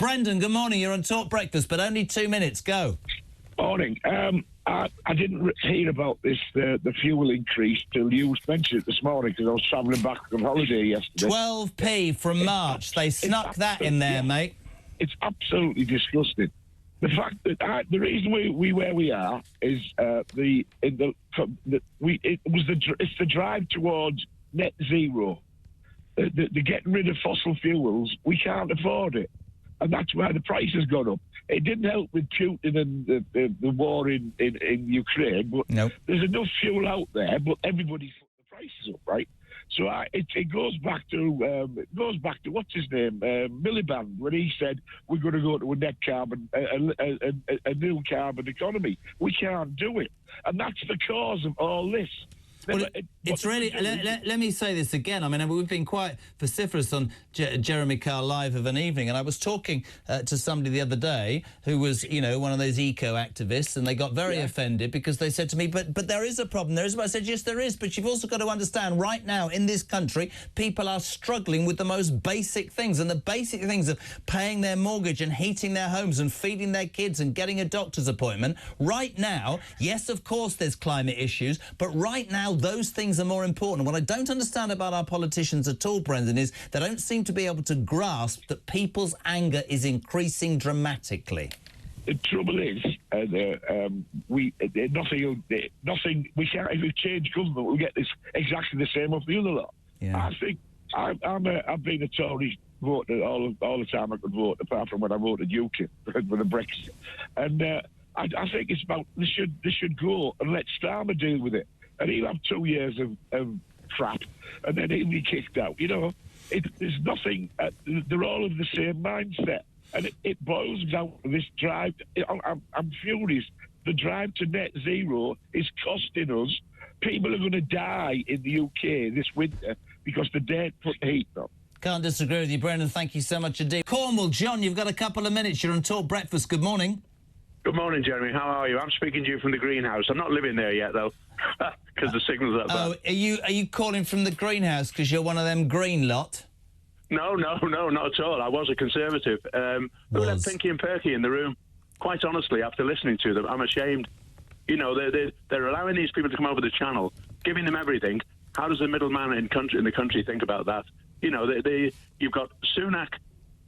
Brendan, good morning. You're on Talk Breakfast, but only 2 minutes. Go. Morning. I didn't hear about this, the fuel increase till you mentioned it this morning because I was travelling back from holiday yesterday. 12p from March. They snuck that in there, mate. It's absolutely disgusting. The fact that the reason we where we are is it's the drive towards net zero. The getting rid of fossil fuels, we can't afford it, and that's why the price has gone up. It didn't help with Putin and the war in Ukraine, but there's enough fuel out there, but everybody's put the prices up, right? So it goes back to what's his name, Miliband, when he said we're going to go to a net carbon, a nil carbon economy. We can't do it, and that's the cause of all this. Well, it's really... Let me say this again. I mean, we've been quite vociferous on Jeremy Carl Live of an evening, and I was talking to somebody the other day who was, you know, one of those eco-activists, and they got very offended because they said to me, but there is a problem. There is. I said, yes, there is, but you've also got to understand right now in this country, people are struggling with the most basic things, and the basic things of paying their mortgage and heating their homes and feeding their kids and getting a doctor's appointment. Right now, yes, of course, there's climate issues, but right now, those things are more important. What I don't understand about our politicians at all, Brendan, is they don't seem to be able to grasp that people's anger is increasing dramatically. The trouble is, nothing. We can't. If we change government, we'll get this exactly the same off the other lot. Yeah. I think I've been a Tory voter all the time I could vote, apart from when I voted UKIP with the Brexit. And I think it's about they should go and let Starmer deal with it. And he'll have 2 years of crap, and then he'll be kicked out. You know, there's nothing. They're all of the same mindset, and it boils down to this drive. I'm furious. The drive to net zero is costing us. People are going to die in the UK this winter because the daren't put the heat on. Can't disagree with you, Brendan. Thank you so much indeed. Cornwall, John, you've got a couple of minutes. You're on Talk Breakfast. Good morning. Good morning, Jeremy. How are you? I'm speaking to you from the greenhouse. I'm not living there yet, though, because the signal's that bad. Oh, are you calling from the greenhouse because you're one of them green lot? No, not at all. I was a Conservative. Who let Pinky and Perky in the room? Quite honestly, after listening to them, I'm ashamed. You know, they're allowing these people to come over the channel, giving them everything. How does the middleman in the country think about that? You know, you've got Sunak,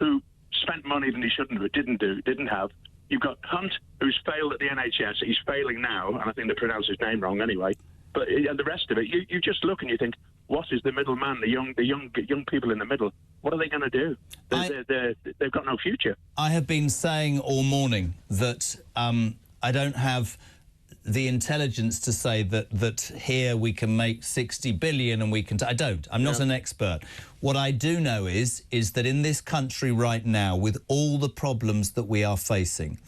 who spent money that he didn't have. You've got Hunt, who's failed at the NHS. He's failing now, and I think they pronounce his name wrong anyway. But and the rest of it, you just look and you think, what is the middleman, the young people in the middle? What are they going to do? They've got no future. I have been saying all morning that I don't have the intelligence to say that here we can make 60 billion and we can... I don't. I'm not an expert. What I do know is that in this country right now, with all the problems that we are facing,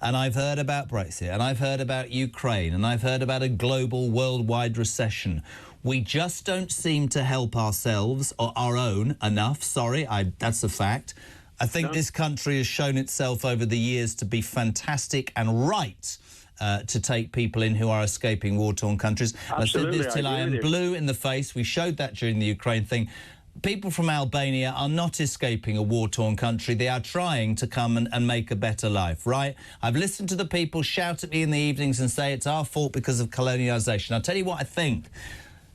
and I've heard about Brexit, and I've heard about Ukraine, and I've heard about a global worldwide recession, we just don't seem to help ourselves or our own enough. Sorry, that's a fact. I think this country has shown itself over the years to be fantastic and right to take people in who are escaping war-torn countries. I said this till I am blue in the face. We showed that during the Ukraine thing. People from Albania are not escaping a war-torn country. They are trying to come and make a better life, right? I've listened to the people shout at me in the evenings and say it's our fault because of colonialisation. I'll tell you what I think.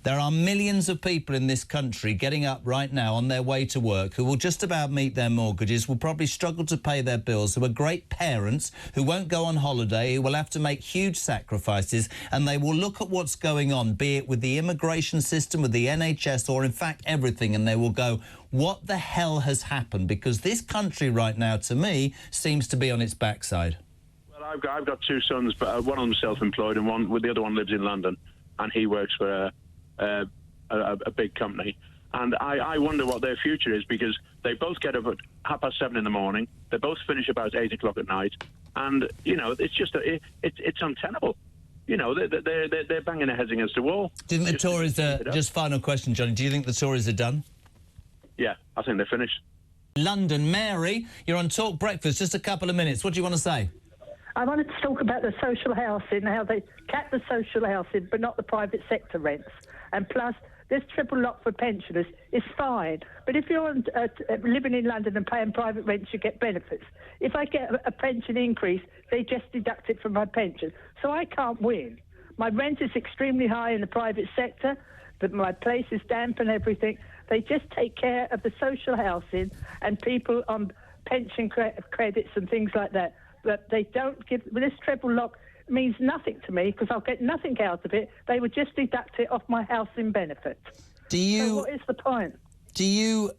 There are millions of people in this country getting up right now on their way to work who will just about meet their mortgages, will probably struggle to pay their bills, who are great parents, who won't go on holiday, who will have to make huge sacrifices, and they will look at what's going on, be it with the immigration system, with the NHS, or in fact everything, and they will go, what the hell has happened? Because this country right now, to me, seems to be on its backside. Well, I've got two sons, but one of them self-employed and the other one lives in London, and he works for a big company, and I wonder what their future is, because they both get up at 7:30 in the morning, they both finish about 8 o'clock at night, and you know it's just it's untenable. You know, they're banging their heads against the wall. Do you think the Tories just final question, Johnny, do you think the Tories are done? Yeah, I think they're finished. London, Mary, you're on Talk Breakfast, just a couple of minutes. What do you want to say? I wanted to talk about the social housing, how they cap the social housing but not the private sector rents. And plus, this triple lock for pensioners is fine. But if you're living in London and paying private rents, you get benefits. If I get a pension increase, they just deduct it from my pension. So I can't win. My rent is extremely high in the private sector, but my place is damp and everything. They just take care of the social housing and people on pension credits and things like that. But they don't give... This triple lock means nothing to me because I'll get nothing out of it. They would just deduct it off my housing benefit. So what is the point? Do you...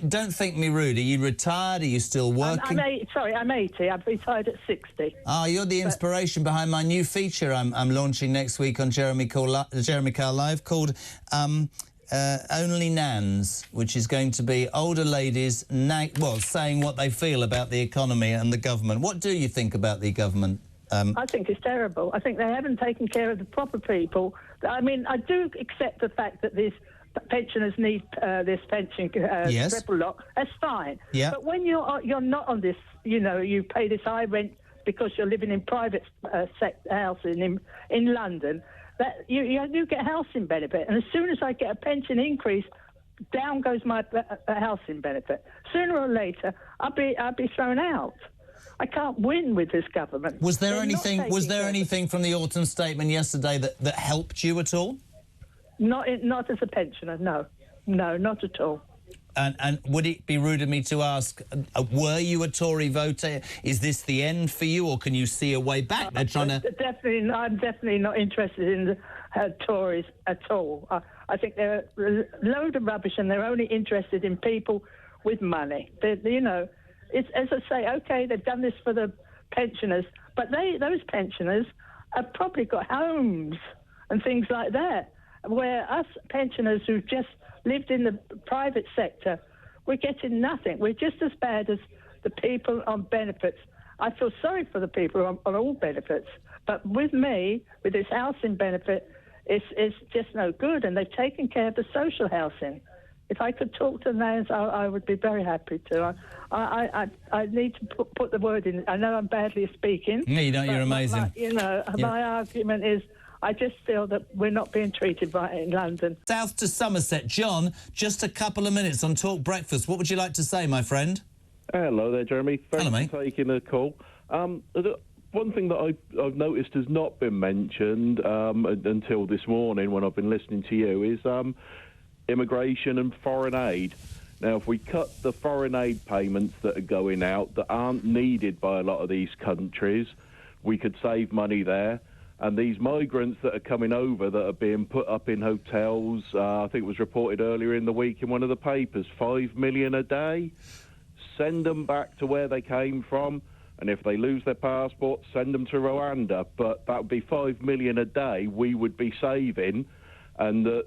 don't think me rude. Are you retired? Are you still working? I'm 80. I've retired at 60. Oh, you're the inspiration behind my new feature I'm launching next week on Jeremy Carl Live called Only Nans, which is going to be older ladies saying what they feel about the economy and the government. What do you think about the government? I think it's terrible. I think they haven't taken care of the proper people. I mean, I do accept the fact that these pensioners need this pension triple lock. That's fine. Yeah. But when you're not on this, you pay this high rent because you're living in private housing in London, that you get housing benefit. And as soon as I get a pension increase, down goes my housing benefit. Sooner or later, I'll be thrown out. I can't win with this government. Was there anything from the autumn statement yesterday that helped you at all? Not as a pensioner, no, not at all. And would it be rude of me to ask, were you a Tory voter? Is this the end for you, or can you see a way back? They're trying to... I'm definitely not interested in the Tories at all. I think they're a load of rubbish, and they're only interested in people with money. It's, as I say, OK, they've done this for the pensioners, but those pensioners have probably got homes and things like that, where us pensioners who just lived in the private sector, we're getting nothing. We're just as bad as the people on benefits. I feel sorry for the people on all benefits, but with me, with this housing benefit, it's just no good, and they've taken care of the social housing. If I could talk to Nans, I would be very happy to. I need to put the word in. I know I'm badly speaking. No, you don't. You're amazing. My argument is I just feel that we're not being treated right in London. South to Somerset. John, just a couple of minutes on Talk Breakfast. What would you like to say, my friend? Hello there, Jeremy. Thanks for taking the call. One thing that I've noticed has not been mentioned until this morning when I've been listening to you is immigration and foreign aid. Now, if we cut the foreign aid payments that are going out that aren't needed by a lot of these countries, we could save money there. And these migrants that are coming over that are being put up in hotels, I think it was reported earlier in the week in one of the papers, 5 million a day. Send them back to where they came from. And if they lose their passport, send them to Rwanda. But that would be 5 million a day we would be saving, and that,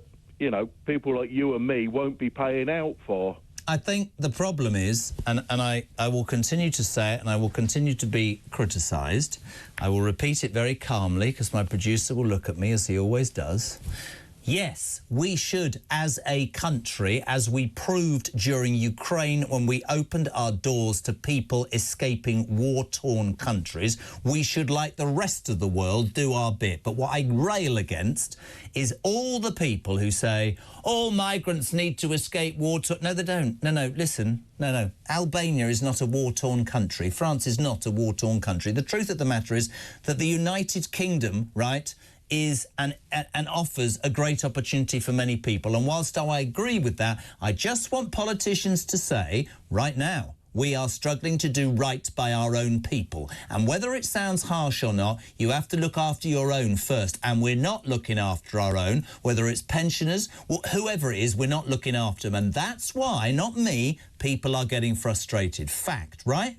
people like you and me won't be paying out for. I think the problem is, and I will continue to say it, and I will continue to be criticised. I will repeat it very calmly, because my producer will look at me, as he always does. Yes, we should, as a country, as we proved during Ukraine when we opened our doors to people escaping war-torn countries, we should, like the rest of the world, do our bit. But what I rail against is all the people who say, all migrants need to escape war-torn... No, they don't. No, listen. No. Albania is not a war-torn country. France is not a war-torn country. The truth of the matter is that the United Kingdom, right, is and offers a great opportunity for many people. And whilst I agree with that, I just want politicians to say, right now, we are struggling to do right by our own people. And whether it sounds harsh or not, you have to look after your own first. And we're not looking after our own, whether it's pensioners, whoever it is, we're not looking after them. And that's why, not me, people are getting frustrated. Fact, right?